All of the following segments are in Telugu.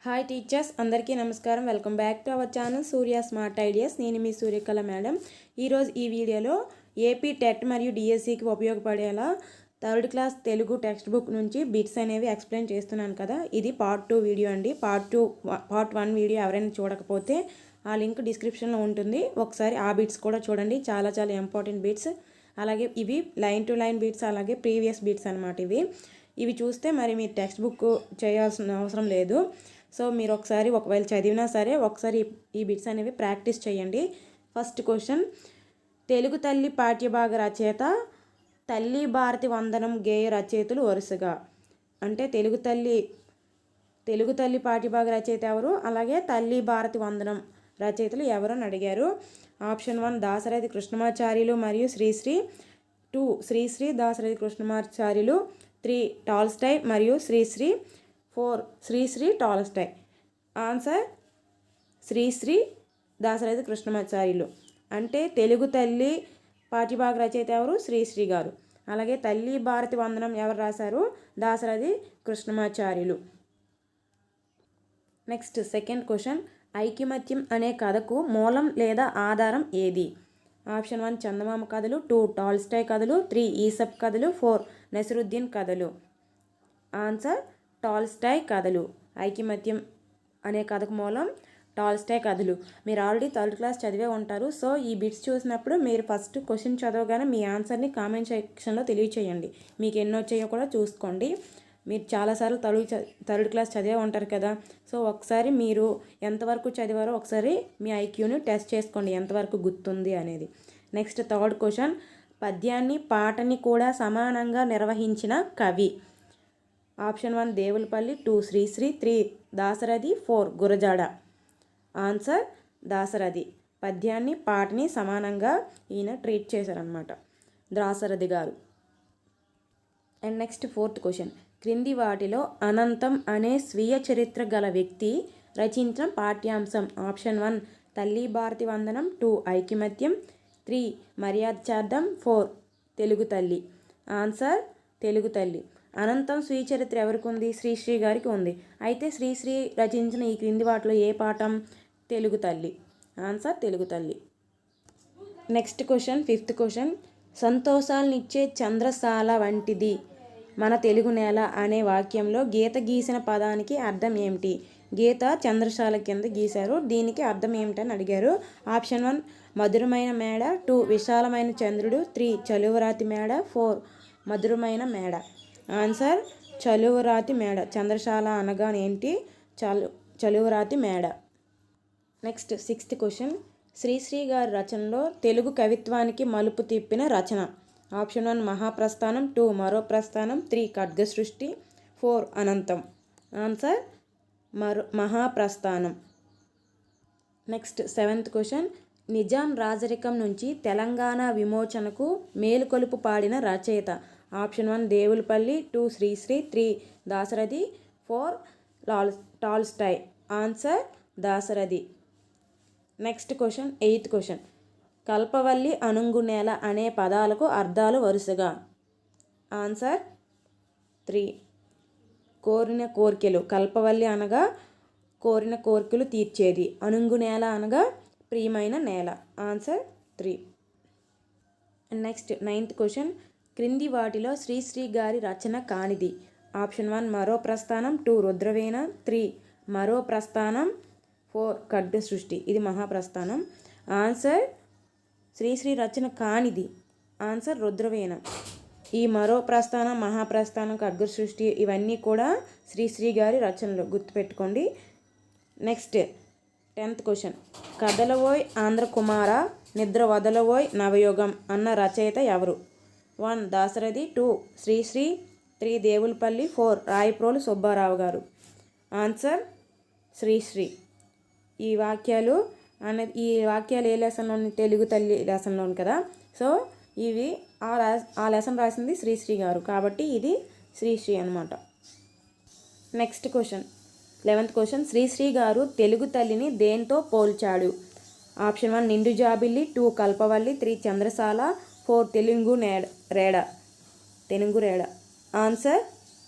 హాయ్ టీచర్స్, అందరికీ నమస్కారం. Welcome back to our channel Surya smart ideas. నేను మీ సూర్యకళ మేడం. ఈరోజు ఈ వీడియోలో ఏపీ టెట్ మరియు డిఎస్సికి ఉపయోగపడేలా third class Telugu text book నుంచి బిట్స్ అనేవి ఎక్స్ప్లెయిన్ చేస్తున్నాను కదా. ఇది పార్ట్ 2 వీడియో అండి. పార్ట్ 1 వీడియో ఎవరైనా చూడకపోతే ఆ లింక్ డిస్క్రిప్షన్లో ఉంటుంది. ఒకసారి ఆ బిట్స్ కూడా చూడండి. చాలా చాలా ఇంపార్టెంట్ బిట్స్. అలాగే ఇవి లైన్ టు లైన్ బిట్స్, అలాగే ప్రీవియస్ బిట్స్ అనమాట. ఇవి చూస్తే మరి మీరు టెక్స్ట్ బుక్ చేయాల్సిన అవసరం లేదు. సో మీరు ఒకసారి ఒకవేళ చదివినా సరే ఒకసారి ఈ బిట్స్ అనేవి ప్రాక్టీస్ చేయండి. ఫస్ట్ క్వశ్చన్, తెలుగు తల్లి పాఠ్యభాగ రచయిత, తల్లి భారతి వందనం గేయ రచయితలు వరుసగా. అంటే తెలుగు తల్లి పాఠ్యభాగ రచయిత ఎవరు, అలాగే తల్లి భారతి వందనం రచయితలు ఎవరు అని అడిగారు. ఆప్షన్ 1 దాశరథి కృష్ణమాచార్యులు మరియు శ్రీశ్రీ. 2 శ్రీశ్రీ దాశరథి కృష్ణమాచార్యులు. 3 టాల్స్టాయ్ మరియు శ్రీశ్రీ. 4 శ్రీశ్రీ టాల్స్టాయ్. ఆన్సర్ శ్రీశ్రీ దాశరథి కృష్ణమాచార్యులు. అంటే తెలుగు తల్లి పాఠ్యభాగ రచయిత ఎవరు, శ్రీశ్రీ గారు. అలాగే తల్లి భారతి వందనం ఎవరు రాశారు, Dasarathi Krishnamacharyulu. Next second question, ఐకమత్యం అనే కథకు మూలం లేదా ఆధారం ఏది? ఆప్షన్ 1 చందమామ కథలు. 2 టాల్స్టాయ్ కథలు. 3 ఈసప్ కథలు. 4 నసిరుద్దీన్ కథలు. ఆన్సర్ టాల్స్టాయ్ కథలు. ఐకమత్యం అనే కథకు మూలం టాల్స్టాయ్ కథలు. మీరు ఆల్రెడీ థర్డ్ క్లాస్ చదివే ఉంటారు. సో ఈ బిట్స్ చూసినప్పుడు మీరు ఫస్ట్ క్వశ్చన్ చదవగానే మీ ఆన్సర్ని కామెంట్ సెక్షన్లో తెలియచేయండి. మీకు ఎన్ని వచ్చాయో కూడా చూసుకోండి. మీరు చాలాసార్లు థర్డ్ క్లాస్ చదివే ఉంటారు కదా. సో ఒకసారి మీరు ఎంతవరకు చదివారో ఒకసారి మీ ఐక్యూని టెస్ట్ చేసుకోండి, ఎంతవరకు గుర్తుంది అనేది. నెక్స్ట్ థర్డ్ క్వశ్చన్, పద్యాన్ని పాటని కూడా సమానంగా నిర్వహించిన కవి. ఆప్షన్ 1 దేవులపల్లి. 2 శ్రీశ్రీ. 3 దాశరథి. 4 గురజాడ. ఆన్సర్ దాశరథి. పద్యాన్ని పాటని సమానంగా ఈయన ట్రీట్ చేశారనమాట, దాశరథి గారు. అండ్ నెక్స్ట్ ఫోర్త్ క్వశ్చన్, క్రింది వాటిలో అనంతం అనే స్వీయ చరిత్ర గల వ్యక్తి రచించిన పాఠ్యాంశం. ఆప్షన్ 1 తల్లి భారతి వందనం. 2 ఐకమత్యం. 3 మర్యాద చేద్దాం. 4 తెలుగు తల్లి. ఆన్సర్ తెలుగు తల్లి. అనంతం స్వీయ చరిత్ర ఎవరికి ఉంది, శ్రీశ్రీ గారికి ఉంది. అయితే శ్రీశ్రీ రచించిన ఈ క్రింది వాటిలో ఏ పాఠం, తెలుగు తల్లి. ఆన్సర్ తెలుగు తల్లి. నెక్స్ట్ క్వశ్చన్ ఫిఫ్త్ క్వశ్చన్, సంతోషాలనిచ్చే చంద్రశాల వంటిది మన తెలుగు నేల అనే వాక్యంలో గీత గీసిన పదానికి అర్థం ఏమిటి? గీత చంద్రశాల కింద గీశారు, దీనికి అర్థం ఏమిటని అడిగారు. ఆప్షన్ 1 మధురమైన మేడ. 2 విశాలమైన చంద్రుడు. 3 చలువరాతి మేడ. 4 మధురమైన మేడ. ఆన్సర్ చలువరాతి మేడ. చంద్రశాల అనగా ఏంటి, చలువరాతి మేడ. నెక్స్ట్ సిక్స్త్ క్వశ్చన్, శ్రీశ్రీ గారి రచనలో తెలుగు కవిత్వానికి మలుపు తిప్పిన రచన. ఆప్షన్ 1 మహాప్రస్థానం. 2 మరో ప్రస్థానం. 3 Khadgasrushti. 4 Anantam. Answer Mahaprasthanam. Next seventh question, Nizam రాజరికం నుంచి తెలంగాణ విమోచనకు మేలుకొలుపు పాడిన రచయిత. Option 1 Devulapalli. 2 Sri Sri. 3 Dasarathi. 4 Tolstoy. Answer Dasarathi. Next question eighth question, కల్పవల్లి అనుంగునేల అనే పదాలకు అర్థాలు వరుసగా. ఆన్సర్ 3 కోరిన కోరికలు. కల్పవల్లి అనగా కోరిన కోరికలు తీర్చేది. అనుంగునేల అనగా ప్రియమైన నేల. ఆన్సర్ 3. నెక్స్ట్ నైన్త్ క్వశ్చన్, క్రింది వాటిలో శ్రీశ్రీ గారి రచన కానిది. ఆప్షన్ 1 మరో ప్రస్థానం. 2 రుద్రవీణ. 3 మరో ప్రస్థానం. 4 ఖడ్గసృష్టి. ఇది మహాప్రస్థానం. ఆన్సర్ శ్రీశ్రీ రచన కానిది ఆన్సర్ రుద్రవీణ. ఈ మరో ప్రస్థానం, మహాప్రస్థానం, ఖడ్గసృష్టి ఇవన్నీ కూడా శ్రీశ్రీ గారి రచనలు, గుర్తుపెట్టుకోండి. నెక్స్ట్ 10th క్వశ్చన్, కథలవోయ్ ఆంధ్రకుమార నిద్ర వదలవోయ్ నవయుగం అన్న రచయిత ఎవరు? 1 దాశరథి. 2 శ్రీశ్రీ. 3 దేవులపల్లి. 4 రాయప్రోలు సుబ్బారావు గారు. ఆన్సర్ శ్రీశ్రీ. ఈ వాక్యాలు ఏ లెసన్లోని, తెలుగు తల్లి లెసన్లోని కదా. సో ఇవి ఆ లెసన్ రాసింది శ్రీశ్రీ గారు, కాబట్టి ఇది శ్రీశ్రీ అనమాట. Next question 11th question, Sri Sri గారు తెలుగు తల్లిని దేంతో పోల్చాడు? ఆప్షన్ 1 నిండు జాబిల్లి. 2 కల్పవల్లి. 3 చంద్రశాల. 4 తెనుగు రేడ. ఆన్సర్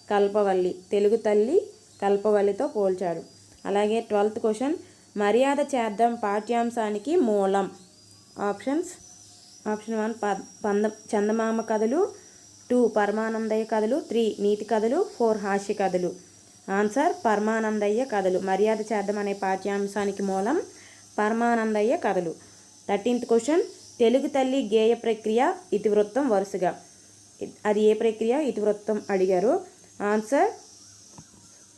కల్పవల్లి. తెలుగు తల్లి కల్పవల్లితో పోల్చాడు. అలాగే 12th క్వశ్చన్ మర్యాద చేద్దాం పాఠ్యాంశానికి మూలం. ఆప్షన్ 1 చందమామ కథలు, 2 పరమానందయ్య కథలు, 3 నీతి కథలు, 4 హాస్య కథలు. ఆన్సర్ పరమానందయ్య కథలు. మర్యాద చేద్దాం అనే పాఠ్యాంశానికి మూలం పరమానందయ్య కథలు. 13th క్వశ్చన్ తెలుగు తల్లి గేయ ప్రక్రియ ఇతివృత్తం వరుసగా. అది ఏ ప్రక్రియ? ఇతివృత్తం అడిగారు. ఆన్సర్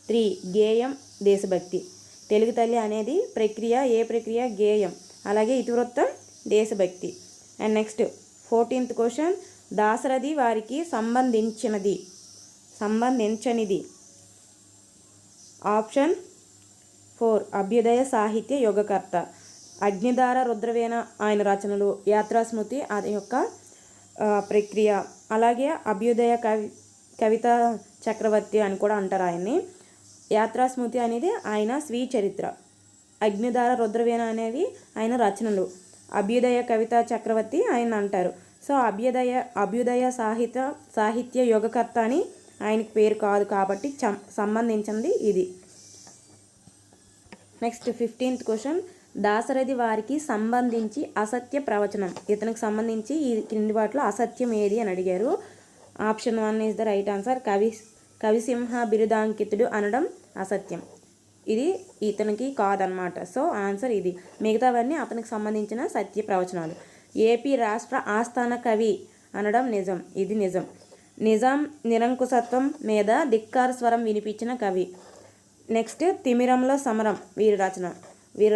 3 గేయం దేశభక్తి. తెలుగు తల్లి అనేది ప్రక్రియ, ఏ ప్రక్రియ? గేయం. అలాగే ఇతివృత్తం దేశభక్తి. And next 14th question Dasarathi వారికి సంబంధించనిది. ఆప్షన్ 4 అభ్యుదయ సాహిత్య యుగకర్త. అగ్నిధార, రుద్రవీణ ఆయన రచనలు. యాత్రాస్మృతి అది యొక్క ప్రక్రియ. అలాగే అభ్యుదయ కవితా చక్రవర్తి అని కూడా అంటారు ఆయన్ని. యాత్రాస్మృతి అనేది ఆయన స్వీయ చరిత్ర. అగ్నిధార, రుద్రవీణ అనేవి ఆయన రచనలు. అభ్యుదయ కవితా చక్రవర్తి ఆయన అంటారు. సో అభ్యుదయ సాహిత్య యుగకర్త అని ఆయనకి పేరు కాదు కాబట్టి సంబంధించింది ఇది. నెక్స్ట్ 15th క్వశ్చన్ దాశరథి వారికి సంబంధించి అసత్య ప్రవచనం. ఇతనికి సంబంధించి ఈ క్రింది వాటిలో అసత్యం ఏది అని అడిగారు. Option 1 is the right answer. కవిసింహ బిరుదాంకితుడు అనడం అసత్యం. ఇది ఇతనికి కాదనమాట. సో ఆన్సర్ ఇది. మిగతావన్నీ అతనికి సంబంధించిన సత్య ప్రవచనాలు. ఏపీ రాష్ట్ర ఆస్థాన కవి అనడం నిజం. ఇది నిజం. నిజాం నిరంకుశత్వం మీద ధిక్కార స్వరం వినిపించిన కవి. నెక్స్ట్ తిమిరంలో సమరం వీరి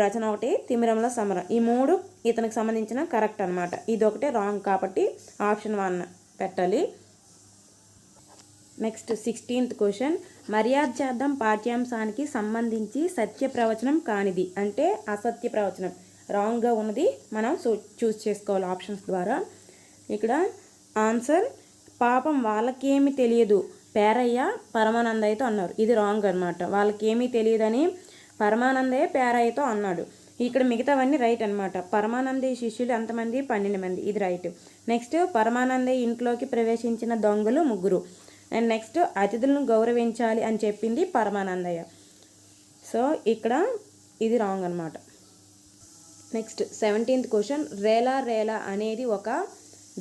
రచన ఒకటి, తిమిరంలో సమరం. ఈ 3 ఇతనికి సంబంధించిన కరెక్ట్ అనమాట. ఇది ఒకటే రాంగ్ కాబట్టి ఆప్షన్ 1 పెట్టాలి. నెక్స్ట్ 16th క్వశ్చన్ మర్యాద చేద్దాం పాఠ్యాంశానికి సంబంధించి సత్య ప్రవచనం కానిది అంటే అసత్య ప్రవచనం. రాంగ్గా ఉన్నది మనం చూస్ చేసుకోవాలి ఆప్షన్స్ ద్వారా. ఇక్కడ ఆన్సర్ పాపం వాళ్ళకేమీ తెలియదు పేరయ్య పరమానందయ్యతో అన్నారు. ఇది రాంగ్ అనమాట. వాళ్ళకేమీ తెలియదని పరమానందయ్య పేరయ్యతో అన్నాడు. ఇక్కడ మిగతావన్నీ రైట్ అనమాట. పరమానందయ్య శిష్యులు ఎంతమంది? 12 మంది. ఇది రైట్. నెక్స్ట్ పరమానందయ్య ఇంట్లోకి ప్రవేశించిన దొంగలు 3. అండ్ నెక్స్ట్ అతిథులను గౌరవించాలి అని చెప్పింది పరమానందయ్య. సో ఇక్కడ ఇది రాంగ్ అనమాట. Next 17th question Rela Rela అనేది ఒక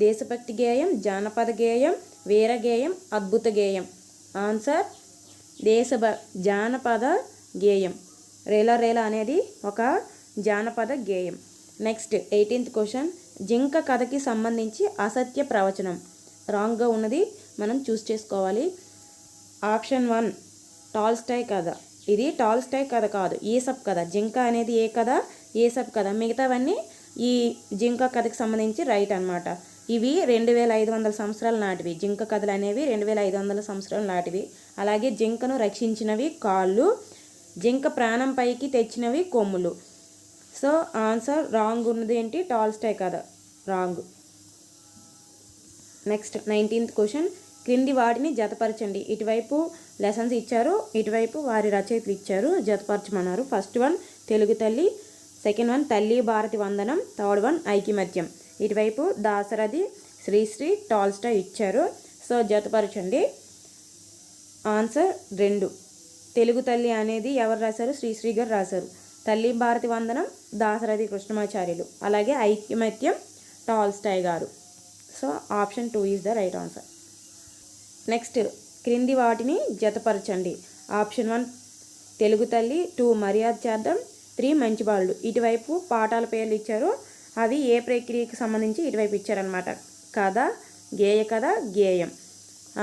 దేశభక్తి గేయం, జానపద గేయం, వీర గేయం, అద్భుత గేయం. ఆన్సర్ జానపద గేయం. రేలా రేలా అనేది ఒక జానపద గేయం. నెక్స్ట్ 18th క్వశ్చన్ జింక కథకి సంబంధించి అసత్య ప్రవచనం. రాంగ్గా ఉన్నది మనం చూస్ చేసుకోవాలి. ఆప్షన్ 1 టాల్స్టాయ్ కథ. ఇది టాల్స్టాయ్ కథ కాదు, ఈసప్ కథ. జింక అనేది ఏ కథ? ఈసప్ కథ. మిగతావన్నీ ఈ జింక కథకి సంబంధించి రైట్ అనమాట. ఇవి 2500 సంవత్సరాల నాటివి. జింక కథలు అనేవి 2500 సంవత్సరాల నాటివి. అలాగే జింకను రక్షించినవి కాళ్ళు, జింక ప్రాణం పైకి తెచ్చినవి కొమ్ములు. సో ఆన్సర్ రాంగ్ ఉన్నది ఏంటి? టాల్స్టాయ్ కథ రాంగ్. నెక్స్ట్ 19th క్వశ్చన్ క్రింది వాటిని జతపరచండి. ఇటువైపు లెసన్స్ ఇచ్చారు, ఇటువైపు వారి రచయితలు ఇచ్చారు, జతపరచమన్నారు. ఫస్ట్ 1 తెలుగు తల్లి, సెకండ్ 1 తల్లి భారతి వందనం, థర్డ్ 1 ఐకమత్యం. ఇటువైపు దాశరథి, శ్రీశ్రీ, టాల్స్టాయ్ ఇచ్చారు. సో జతపరచండి. ఆన్సర్ 2 తెలుగు తల్లి అనేది ఎవరు రాశారు? శ్రీశ్రీ గారు రాశారు. తల్లి భారతి వందనం దాశరథి కృష్ణమాచార్యులు. అలాగే ఐకమత్యం టాల్స్టాయ్ గారు. So option 2 is the right answer. Next క్రింది వాటిని జతపరచండి. ఆప్షన్ 1 తెలుగు తల్లి, 2 మర్యాద చేద్దాం, 3 మంచి బాలుడు. ఇటువైపు పాఠాల పేర్లు ఇచ్చారు, అవి ఏ ప్రక్రియకి సంబంధించి ఇటువైపు ఇచ్చారనమాట. కథ, గేయ కథ, గేయం.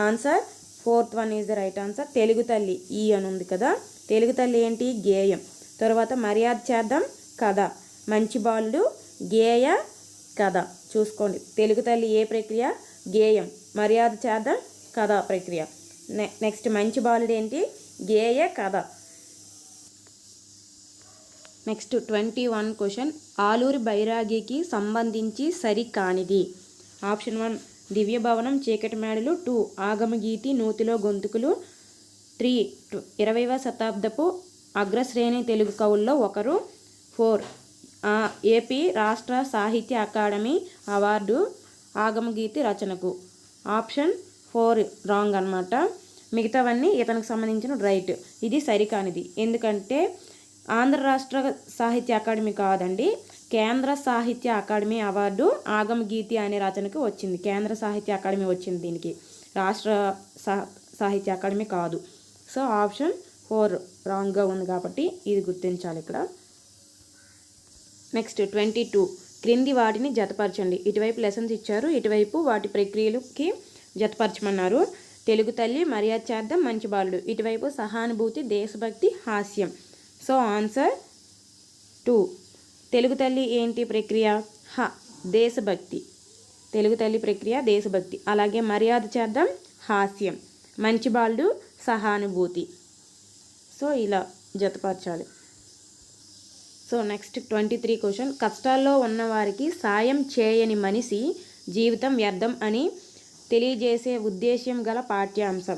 Answer 4th 1 is the right answer. Telugu తల్లి ఈ అని ఉంది కదా, తెలుగు తల్లి ఏంటి? గేయం. తర్వాత మర్యాద చేద్దాం కథ, మంచి బాలుడు గేయ కథ. చూసుకోండి, తెలుగు తల్లి ఏ ప్రక్రియ? గేయం. మర్యాద చేద్దాం కథ ప్రక్రియ. నెక్స్ట్ మంచి బాలుడు ఏంటి? గేయ కథ. నెక్స్ట్ 21 క్వశ్చన్ ఆలూరి బైరాగికి సంబంధించి సరికానిది. ఆప్షన్ 1 దివ్య భవనం, చీకటి మేడలు, 2 ఆగమగీతి, నూతిలో గొంతుకులు, 3 20వ శతాబ్దపు అగ్రశ్రేణి తెలుగు కవుల్లో ఒకరు, 4 ఏపీ రాష్ట్ర సాహిత్య అకాడమీ అవార్డు ఆగమగీతి రచనకు. ఆప్షన్ 4 రాంగ్ అనమాట. మిగతావన్నీ ఇతనికి సంబంధించిన రైట్. ఇది సరికానిది. ఎందుకంటే ఆంధ్ర రాష్ట్ర సాహిత్య అకాడమీ కాదండి, కేంద్ర సాహిత్య అకాడమీ అవార్డు ఆగమగీతి అనే రచనకు వచ్చింది. కేంద్ర సాహిత్య అకాడమీ వచ్చింది దీనికి, రాష్ట్ర సాహిత్య అకాడమీ కాదు. సో ఆప్షన్ 4 రాంగ్గా ఉంది కాబట్టి ఇది గుర్తించాలి ఇక్కడ. నెక్స్ట్ 22, క్రింది వాటిని జతపరచండి. ఇటువైపు లెసన్స్ ఇచ్చారు, ఇటువైపు వాటి ప్రక్రియలకి జతపరచమన్నారు. తెలుగు తల్లి, మర్యాద చేద్దాం, మంచి బాలుడు. ఇటువైపు సహానుభూతి, దేశభక్తి, హాస్యం. So answer 2. తెలుగు తల్లి ఏంటి ప్రక్రియ? దేశభక్తి. తెలుగు తల్లి ప్రక్రియ దేశభక్తి. అలాగే మర్యాద చేద్దాం హాస్యం, మంచి బాలుడు సహానుభూతి. సో ఇలా జతపరచాలి. సో నెక్స్ట్ 23 క్వశ్చన్, కష్టాల్లో ఉన్నవారికి సాయం చేయని మనిషి జీవితం వ్యర్థం అని తెలియజేసే ఉద్దేశ్యం గల పాఠ్యాంశం.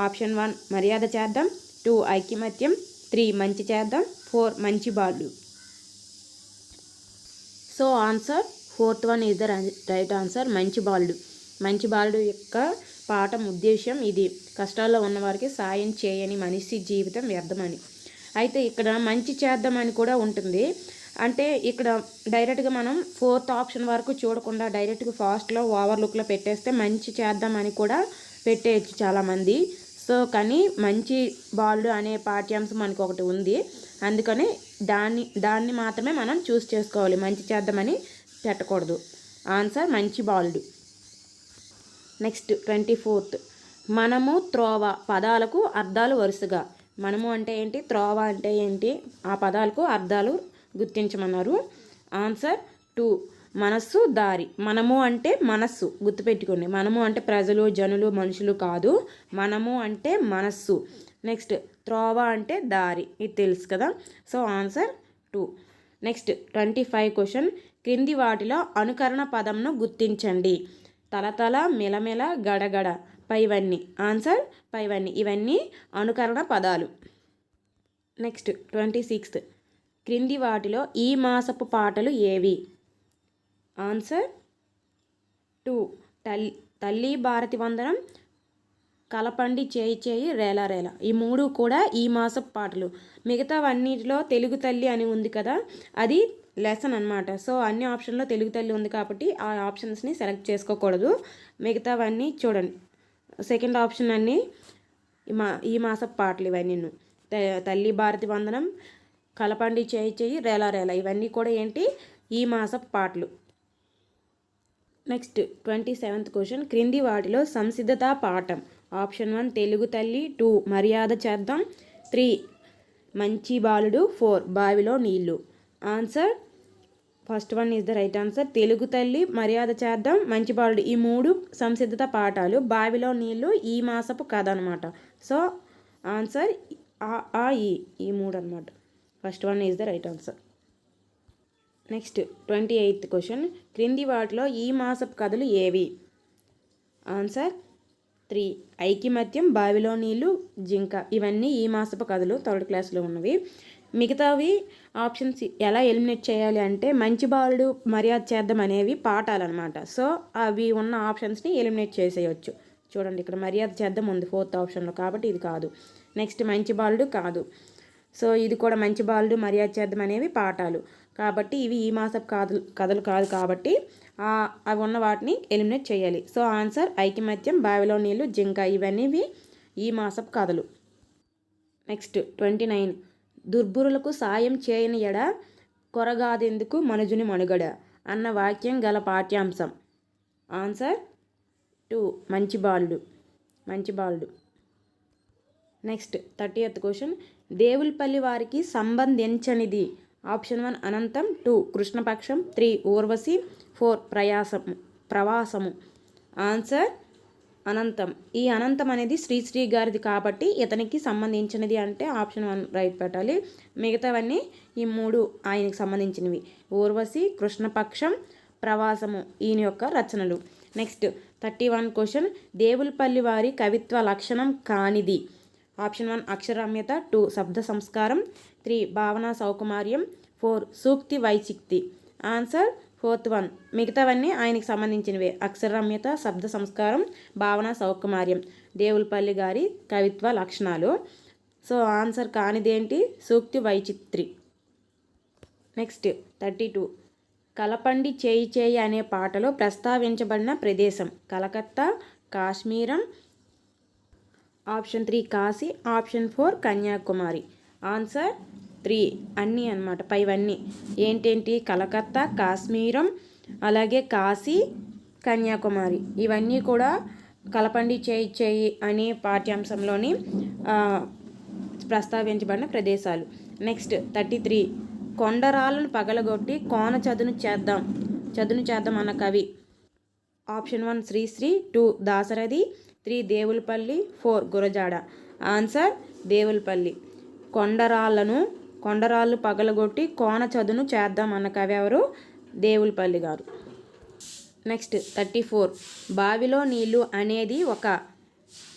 ఆప్షన్ 1 మర్యాద చేద్దాం, 2 ఐకమత్యం, 3 మంచి చేద్దాం, 4 మంచి బాలుడు. So answer 4th one is the right answer, మంచి బాలుడు. మంచి బాలుడు యొక్క పాఠం ఉద్దేశం ఇది, కష్టాల్లో ఉన్నవారికి సాయం చేయని మనిషి జీవితం వ్యర్థమని. అయితే ఇక్కడ మంచి చేద్దామని కూడా ఉంటుంది. అంటే ఇక్కడ డైరెక్ట్గా మనం 4th ఆప్షన్ వరకు చూడకుండా డైరెక్ట్గా ఫాస్ట్లో ఓవర్లుక్లో పెట్టేస్తే మంచి చేద్దామని కూడా పెట్టేయచ్చు చాలామంది. సో కానీ మంచి బాలుడు అనే పాఠ్యాంశం మనకు ఒకటి ఉంది, అందుకని దాన్ని మాత్రమే మనం చూస్ చేసుకోవాలి, మంచి చేద్దామని పెట్టకూడదు. ఆన్సర్ మంచి బాలుడు. నెక్స్ట్ 24th, మనము త్రోవ పదాలకు అర్థాలు వరుసగా. మనము అంటే ఏంటి, త్రోవ అంటే ఏంటి, ఆ పదాలకు అర్థాలు గుర్తించమన్నారు. ఆన్సర్ 2 మనస్సు, దారి. మనము అంటే మనస్సు, గుర్తుపెట్టుకోండి. మనము అంటే ప్రజలు, జనులు, మనుషులు కాదు, మనము అంటే మనస్సు. నెక్స్ట్ త్రోవ అంటే దారి, ఇది తెలుసు కదా. So answer 2. నెక్స్ట్ 25 క్వశ్చన్, క్రింది వాటిలో అనుకరణ పదంను గుర్తించండి. తలతల, మెలమెల, గడగడ, పైవన్నీ. ఆన్సర్ పైవన్నీ, ఇవన్నీ అనుకరణ పదాలు. నెక్స్ట్ 26th, క్రింది వాటిలో ఈ మాసపు పాటలు ఏవి? ఆన్సర్ 2 తల్లి భారతి వందనం, కలపండి చేయి చేయి, రేలా రేలా, ఈ 3 కూడా ఈ మాసపు పాటలు. మిగతావన్నిటిలో తెలుగు తల్లి అని ఉంది కదా, అది లెసన్ అనమాట. సో అన్ని ఆప్షన్లో తెలుగు తల్లి ఉంది కాబట్టి ఆ ఆప్షన్స్ని సెలెక్ట్ చేసుకోకూడదు. మిగతావన్నీ చూడండి, సెకండ్ ఆప్షన్ అన్నీ ఈ మాసపు పాటలు ఇవన్నీ. తల్లి భారతి వందనం, కలపండి చేయి చేయి, రేలా రేలా, ఇవన్నీ కూడా ఏంటి, ఈ మాసపు పాటలు. నెక్స్ట్ 27th క్వశ్చన్, క్రింది వాటిలో సంసిద్ధత పాఠం. ఆప్షన్ 1 తెలుగు తల్లి, 2 మర్యాద చేద్దాం, 3 మంచి బాలుడు, 4 బావిలో నీళ్ళు. Answer first one is the right answer. Telugu తల్లి, మర్యాద చేద్దాం, మంచి బాలుడు, ఈ 3 సంసిద్ధత పాఠాలు. బావిలో నీళ్ళు ఈ మాసపు కథ అనమాట. సో ఆన్సర్ ఈ 3 అనమాట. First one is the right answer. Next 28th question, క్రింది వాటిలో ఈ మాసపు కథలు ఏవి? ఆన్సర్ 3 ఐకమత్యం, బావిలో నీళ్ళు, జింక, ఇవన్నీ ఈ మాసపు కథలు, 3rd క్లాస్లో ఉన్నవి. మిగతావి ఆప్షన్స్ ఎలా ఎలిమినేట్ చేయాలి అంటే, మంచి బాలుడు, మర్యాద చేద్దాం అనేవి పాఠాలు అనమాట. సో అవి ఉన్న ఆప్షన్స్ని ఎలిమినేట్ చేసేయచ్చు. చూడండి ఇక్కడ మర్యాద చేద్దాం ఉంది 4th ఆప్షన్లో, కాబట్టి ఇది కాదు. నెక్స్ట్ మంచి బాలుడు కాదు, సో ఇది కూడా మంచి బాలుడు, మర్యాద చేద్దాం అనేవి పాఠాలు, కాబట్టి ఇవి ఈ మాసపు కథలు కాదు, కాబట్టి అవి ఉన్న వాటిని ఎలిమినేట్ చేయాలి. సో ఆన్సర్ ఐకమత్యం, బావిలో నీళ్ళు, జింక, ఇవన్నీ ఈ మాసపు కథలు. నెక్స్ట్ 29, దుర్బురులకు సాయం చేయని ఎడ కొరగాదెందుకు మనుజుని మనుగడ అన్న వాక్యం గల పాఠ్యాంశం. ఆన్సర్ 2 మంచి బాలుడు. నెక్స్ట్ 30th క్వశ్చన్, దేవులపల్లి వారికి సంబంధించనిది. ఆప్షన్ 1 అనంతం, 2 కృష్ణపక్షం, 3 ఊర్వశి, 4 ప్రవాసము. ఆన్సర్ అనంతం. ఈ అనంతం అనేది శ్రీశ్రీ గారిది కాబట్టి ఇతనికి సంబంధించినది అంటే ఆప్షన్ 1 రైట్ పెట్టాలి. మిగతావన్నీ ఈ 3 ఆయనకి సంబంధించినవి. ఊర్వశి, కృష్ణపక్షం, ప్రవాసము ఈయన యొక్క రచనలు. నెక్స్ట్ 31 క్వశ్చన్, దేవులపల్లి వారి కవిత్వ లక్షణం కానిది. ఆప్షన్ 1 అక్షరమ్యత, 2 శబ్ద సంస్కారం, 3 భావనా సౌకుమార్యం, 4 సూక్తి వైచిక్తి. Answer 4th one. మిగతావన్నీ ఆయనకి సంబంధించినవే. అక్షరమ్యత, శబ్ద సంస్కారం, భావనా సౌకుమార్యం దేవులపల్లి గారి కవిత్వ లక్షణాలు. సో ఆన్సర్ కానిదేంటి? సూక్తి వైచిత్రి. నెక్స్ట్ 32. కలపండి చేయి చేయి అనే పాటలో ప్రస్తావించబడిన ప్రదేశం Calcutta, Kashmiram, option 3 Kashi, option 4 Kanyakumari. Answer 3 అన్నీ అన్నమాట. పైవన్నీ ఏంటేంటి? కలకత్తా, కాశ్మీరం, అలాగే కాశీ, కన్యాకుమారి. ఇవన్నీ కూడా కలపండి చేయి చేయి అనే పాఠ్యాంశంలోని ప్రస్తావించబడిన ప్రదేశాలు. నెక్స్ట్ 33. కొండరాళ్ళను పగలగొట్టి కోన చదును చేద్దాం అన్న కవి. ఆప్షన్ 1 శ్రీశ్రీ, 2 దాశరథి, 3 దేవులపల్లి, 4 గురజాడ. ఆన్సర్ దేవులపల్లి. కొండరాళ్ళు పగలగొట్టి కోన చదును చేద్దాం అన్న కవి ఎవరు? దేవులపల్లి గారు. నెక్స్ట్ 34. బావిలో నీళ్ళు అనేది ఒక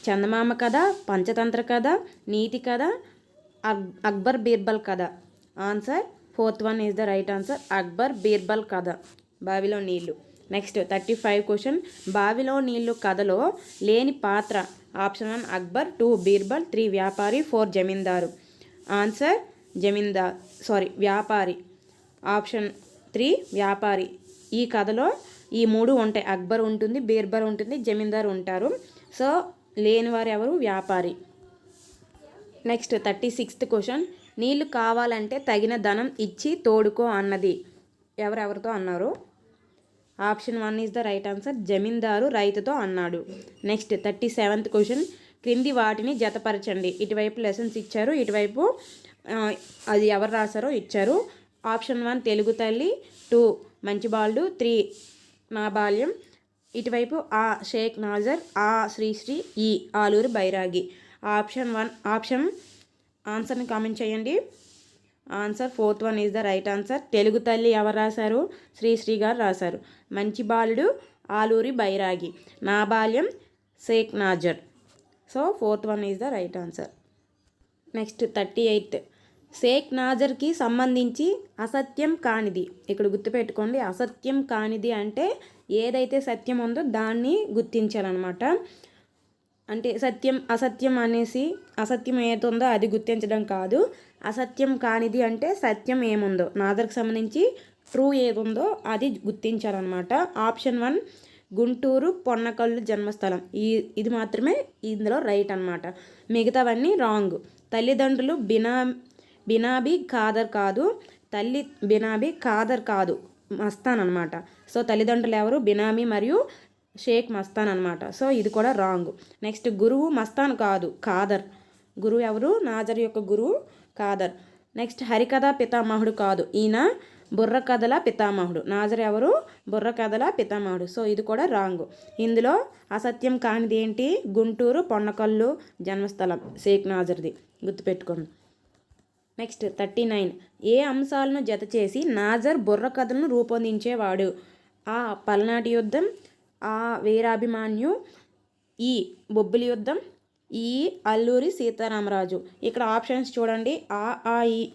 చందమామ కథ, పంచతంత్ర కథ, నీతి కథ, అక్బర్ బీర్బల్ కథ. Answer 4th one is the right answer. Akbar Birbal కథ బావిలో నీళ్ళు. Next 35 question. బావిలో నీళ్ళు కథలో లేని పాత్ర. ఆప్షన్ 1 అక్బర్, 2 బీర్బల్, 3 వ్యాపారి, 4 జమీందారు. ఆన్సర్ వ్యాపారి. ఆప్షన్ 3 వ్యాపారి. ఈ కథలో ఈ 3 ఉంటాయి. అక్బర్ ఉంటుంది, బీర్బల్ ఉంటుంది, జమీందారు ఉంటారు. సో లేని వారు ఎవరు? వ్యాపారి. Next 36th question. నీళ్ళు కావాలంటే తగిన ధనం ఇచ్చి తోడుకో అన్నది ఎవరెవరితో అన్నారు? Option 1 is the right answer. జమీందారు రైతుతో అన్నాడు. Next 37th question. క్రింది వాటిని జతపరచండి. ఇటువైపు లెసన్స్ ఇచ్చారు, ఇటువైపు అది ఎవరు రాశారో ఇచ్చారు. ఆప్షన్ 1 తెలుగు తల్లి, 2 మంచి బాలుడు, 3 నా బాల్యం. ఇటువైపు ఆ షేక్ నాజర్, ఆ శ్రీశ్రీ, ఈ ఆలూరి బైరాగి. ఆప్షన్ ఆన్సర్ని కామెంట్ చేయండి. Answer 4th one is the right answer. Telugu తల్లి ఎవరు రాశారు? శ్రీశ్రీ గారు రాశారు. మంచి బాలుడు ఆలూరి బైరాగి, నా బాల్యం Shaik Nazar. So 4th one is the right answer. Next 38. Shaik నాజర్కి సంబంధించి అసత్యం కానిది. ఇక్కడ గుర్తుపెట్టుకోండి, అసత్యం కానిది అంటే ఏదైతే సత్యం ఉందో దాన్ని గుర్తించాలన్నమాట. అంటే అసత్యం అనేసి అసత్యం ఏదుందో అది గుర్తించడం కాదు. అసత్యం కానిది అంటే సత్యం ఏముందో, నాదర్కి సంబంధించి ట్రూ ఏది ఉందో అది గుర్తించాలన్నమాట. ఆప్షన్ 1 గుంటూరు పొన్నకల్లు జన్మస్థలం. ఇది మాత్రమే ఇందులో రైట్ అనమాట. మిగతావన్నీ రాంగ్. తల్లిదండ్రులు బినాబీ ఖాదర్ కాదు, తల్లి బినాబీ ఖాదర్ కాదు, మస్తాన్ అనమాట. సో తల్లిదండ్రులు ఎవరు? బినామీ మరియు షేక్ మస్తాన్ అనమాట. సో ఇది కూడా రాంగ్. నెక్స్ట్ గురువు మస్తాన్ కాదు, ఖాదర్. గురువు ఎవరు? నాజర్ యొక్క గురువు ఖాదర్. నెక్స్ట్ హరికథ పితామహుడు కాదు, ఈయన బుర్రకథల పితామహుడు. నాజర్ ఎవరు? బుర్రకథల పితామహుడు. సో ఇది కూడా రాంగ్. ఇందులో అసత్యం కానిది ఏంటి? గుంటూరు పొన్నకల్లు జన్మస్థలం షేక్ నాజర్ది, గుర్తుపెట్టుకోండి. నెక్స్ట్ 39. ఏ అంశాలను జత చేసి నాజర్ బుర్రకథలను రూపొందించేవాడు? ఆ పల్నాటి యుద్ధం, ఆ వీరాభిమాన్యు, ఈ బొబ్బిలి యుద్ధం, ఈ అల్లూరి సీతారామరాజు. ఇక్కడ ఆప్షన్స్ చూడండి.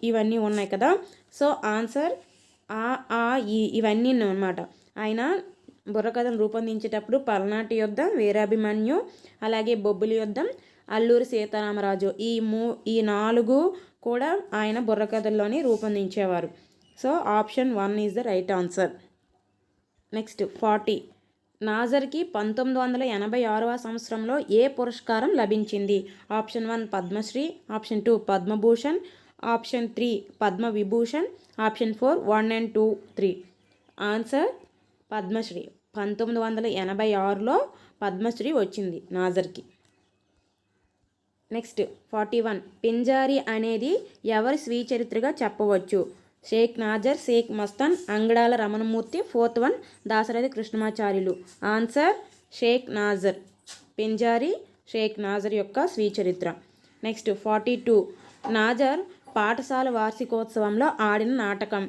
ఇవన్నీ ఉన్నాయి కదా. సో ఆన్సర్ ఇవన్నీ అనమాట. ఆయన బుర్రకథను రూపొందించేటప్పుడు పల్నాటి యుద్ధం, వీరాభిమన్యు, అలాగే బొబ్బిలి యుద్ధం, అల్లూరి సీతారామరాజు ఈ 4 కూడా ఆయన బుర్రకథల్లోని రూపొందించేవారు. So option 1 is the right answer. Next 40. నాజర్కి 1986వ సంవత్సరంలో ఏ పురస్కారం లభించింది? Option 1 Padmashri, option 2 Padmabhushan, option 3 Padmavibhushan, option 4 1 and 2 3. Answer Padmashri. 1986లో పద్మశ్రీ వచ్చింది నాజర్కి. నెక్స్ట్ 41. పింజారీ అనేది ఎవరి స్వీచరిత్రగా చెప్పవచ్చు? Shaik Nazar, Shaik Mastan, Angadala Ramanamurthy, 4th one Dasarathi Krishnamacharyulu. Answer Shaik Nazar. Pinjari Shaik Nazar యొక్క స్వీచరిత్ర. నెక్స్ట్ 42. నాజర్ పాఠశాల వార్షికోత్సవంలో ఆడిన నాటకం.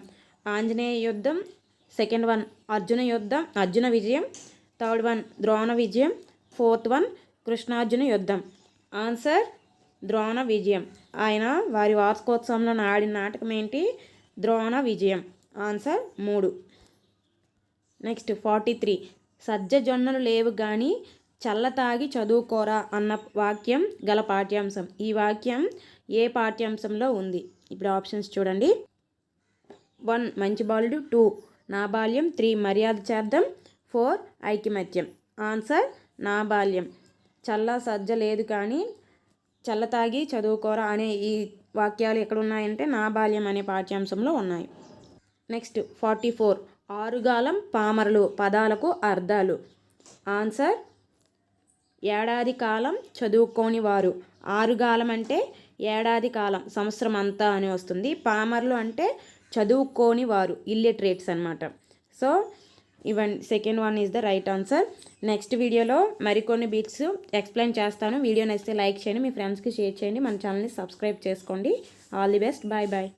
ఆంజనేయ యుద్ధం, 2nd one అర్జున విజయం, 3rd one ద్రోణ విజయం, 4th one కృష్ణార్జున యుద్ధం. ఆన్సర్ ద్రోణ విజయం. ఆయన వారి వార్షికోత్సవంలో ఆడిన నాటకం ఏంటి? ద్రోణ విజయం. ఆన్సర్ 3. నెక్స్ట్ 43. సజ్జజొన్నలు లేవు కానీ చల్ల తాగి చదువుకోరా అన్న వాక్యం గల పాఠ్యాంశం. ఈ వాక్యం ఏ పాఠ్యాంశంలో ఉంది? ఇప్పుడు ఆప్షన్స్ చూడండి. 1 మంచి బాలుడు, 2 నా బాల్యం, 3 మర్యాద చేద్దాం, 4 ఐకమత్యం. ఆన్సర్ నా బాల్యం. చల్ల సజ్జ లేదు కానీ చల్ల తాగి చదువుకోరా అనే ఈ వాక్యాలు ఎక్కడ ఉన్నాయంటే నా బాల్యం అనే పాఠ్యాంశంలో ఉన్నాయి. నెక్స్ట్ 44 ఆరుగాలం పామరులు పదాలకు అర్థాలు. ఆన్సర్ ఏడాది కాలం చదువుకోని వారు. ఆరుగాలం అంటే ఏడాది కాలం, సంవత్సరం అంతా అని వస్తుంది. పామరులు అంటే చదువుకోని వారు, ఇల్లిటరేట్స్ అనమాట. So second one is the right answer. Next వీడియోలో మరికొన్ని బిట్స్ ఎక్స్ప్లెయిన్ చేస్తాను. వీడియో నచ్చితే లైక్ చేయండి, మీ ఫ్రెండ్స్కి షేర్ చేయండి, మన ఛానల్ని సబ్స్క్రైబ్ చేసుకోండి. All the best. Bye bye.